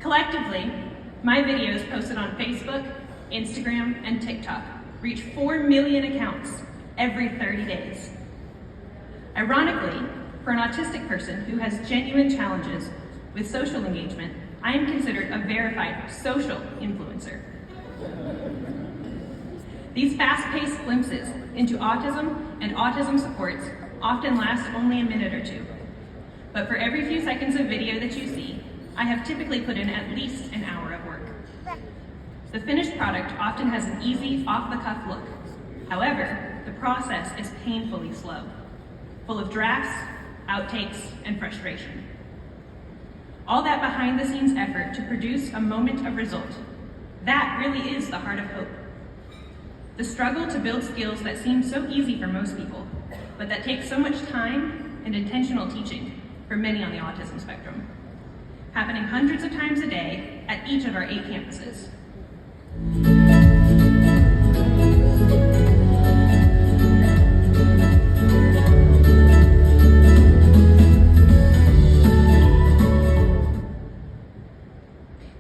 Collectively, my videos posted on Facebook, Instagram, and TikTok reach 4 million accounts every 30 days. Ironically, for an autistic person who has genuine challenges with social engagement, I am considered a verified social influencer. These fast-paced glimpses into autism and autism supports often last only a minute or two. But for every few seconds of video that you see, I have typically put in at least an hour of work. The finished product often has an easy, off-the-cuff look. However, the process is painfully slow, full of drafts, outtakes, and frustration. All that behind-the-scenes effort to produce a moment of result, that really is the heart of hope. The struggle to build skills that seem so easy for most people, but that takes so much time and intentional teaching for many on the autism spectrum, happening hundreds of times a day at each of our 8 campuses.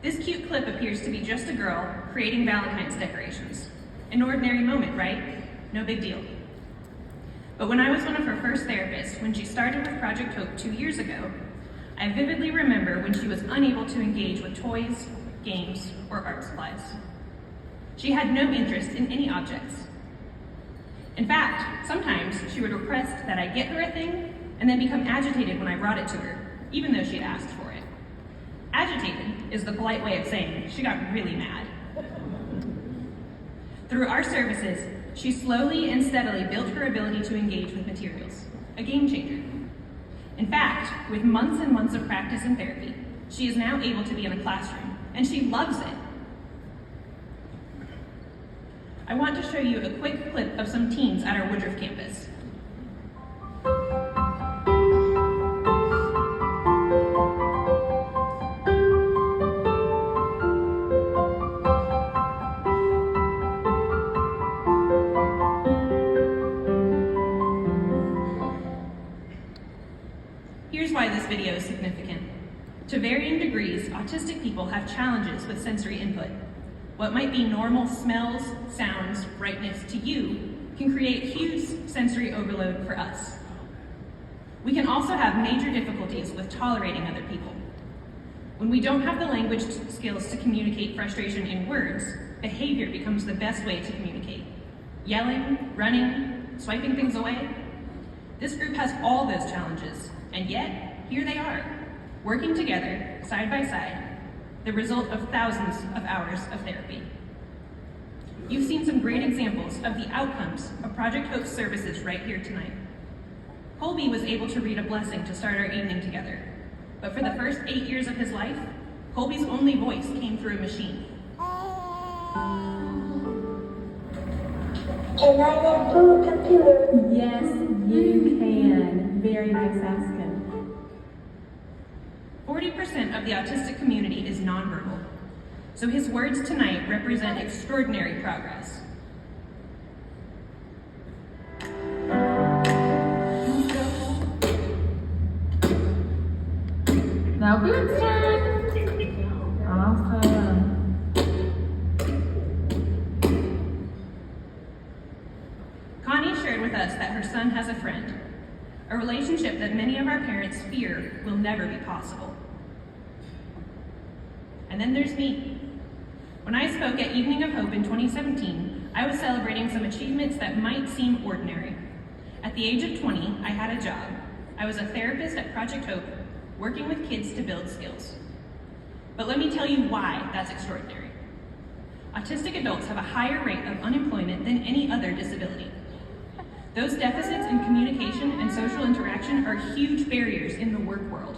This cute clip appears to be just a girl creating Valentine's decorations. An ordinary moment, right? No big deal. But when I was one of her first therapists, when she started with Project Hope 2 years ago, I vividly remember when she was unable to engage with toys, games, or art supplies. She had no interest in any objects. In fact, sometimes she would request that I get her a thing and then become agitated when I brought it to her, even though she had asked for it. Agitated is the polite way of saying she got really mad. Through our services, she slowly and steadily built her ability to engage with materials, a game changer. In fact, with months and months of practice and therapy, she is now able to be in a classroom, and she loves it. I want to show you a quick clip of some teens at our Woodruff campus. Here's why this video is significant. To varying degrees, autistic people have challenges with sensory input. What might be normal smells, sounds, brightness to you can create huge sensory overload for us. We can also have major difficulties with tolerating other people. When we don't have the language skills to communicate frustration in words, behavior becomes the best way to communicate. Yelling, running, swiping things away. This group has all those challenges, and yet, here they are, working together, side by side, the result of thousands of hours of therapy. You've seen some great examples of the outcomes of Project Hope's services right here tonight. Colby was able to read a blessing to start our evening together, but for the first 8 years of his life, Colby's only voice came through a machine. Can I improve computer? Yes, you can. Very nice asking. 40% of the autistic community is nonverbal, so his words tonight represent extraordinary progress. Now good turn. Awesome. Connie shared with us that her son has a friend, a relationship that many of our parents fear will never be possible. And then there's me. When I spoke at Evening of Hope in 2017, I was celebrating some achievements that might seem ordinary. At the age of 20, I had a job. I was a therapist at Project Hope, working with kids to build skills. But let me tell you why that's extraordinary. Autistic adults have a higher rate of unemployment than any other disability. Those deficits in communication and social interaction are huge barriers in the work world.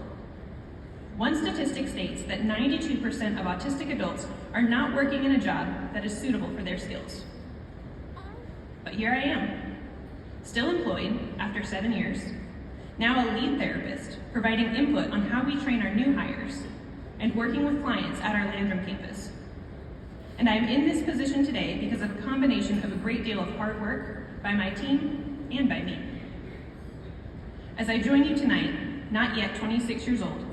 One statistic states that 92% of autistic adults are not working in a job that is suitable for their skills. But here I am, still employed after 7 years, now a lead therapist, providing input on how we train our new hires, and working with clients at our Landrum campus. And I'm in this position today because of a combination of a great deal of hard work by my team and by me. As I join you tonight, not yet 26 years old,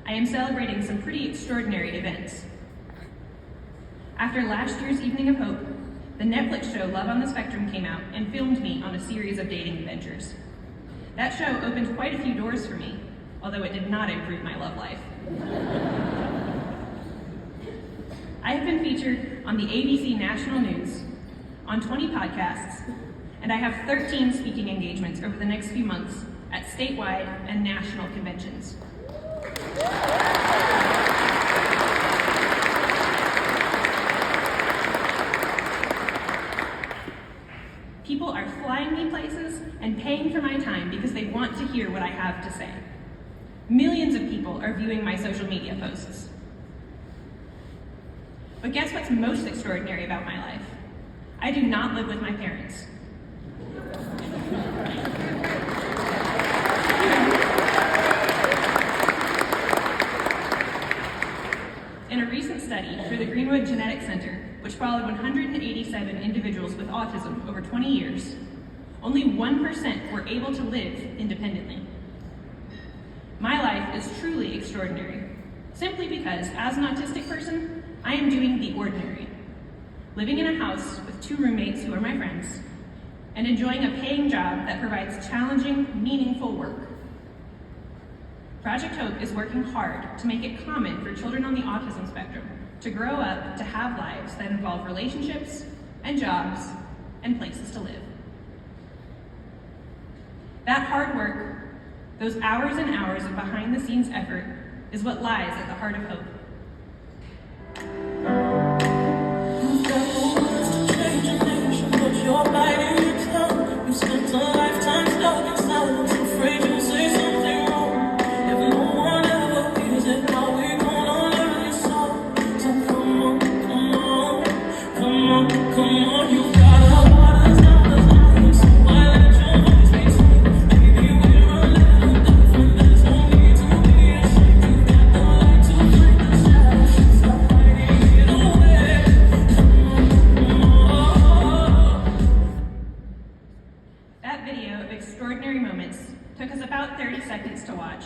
I am celebrating some pretty extraordinary events. After last year's Evening of Hope, the Netflix show Love on the Spectrum came out and filmed me on a series of dating adventures. That show opened quite a few doors for me, although it did not improve my love life. I have been featured on the ABC National News, on 20 podcasts, and I have 13 speaking engagements over the next few months at statewide and national conventions. People are flying me places and paying for my time because they want to hear what I have to say. Millions of people are viewing my social media posts. But guess what's most extraordinary about my life? I do not live with my parents. In a recent study through the Greenwood Genetic Center, which followed 187 individuals with autism over 20 years, only 1% were able to live independently. My life is truly extraordinary, simply because, as an autistic person, I am doing the ordinary, living in a house with 2 roommates who are my friends, and enjoying a paying job that provides challenging, meaningful work. Project Hope is working hard to make it common for children on the autism spectrum to grow up to have lives that involve relationships and jobs and places to live. That hard work, those hours and hours of behind-the-scenes effort, is what lies at the heart of hope. You're biting your tongue. You spent a lifetime stuck in silence, afraid you'll say something wrong. If no one ever hears it, how we gonna learn this song? So come on, come on, come on, come on. You got a lot of time, so why let your voice be seen? Baby, we're a little different. There's no need to be ashamed. You got the light to break the shadows. Stop hiding it away. Come on. That video of extraordinary moments took us about 30 seconds to watch.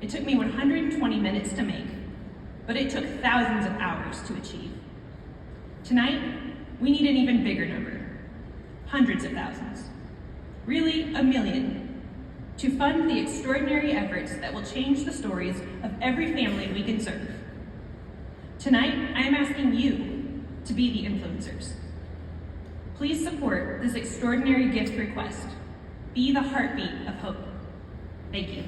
It took me 120 minutes to make, but it took thousands of hours to achieve. Tonight, we need an even bigger number, hundreds of thousands, really a million, to fund the extraordinary efforts that will change the stories of every family we can serve. Tonight, I am asking you to be the influencers. Please support this extraordinary gift request. Be the heartbeat of hope. Thank you.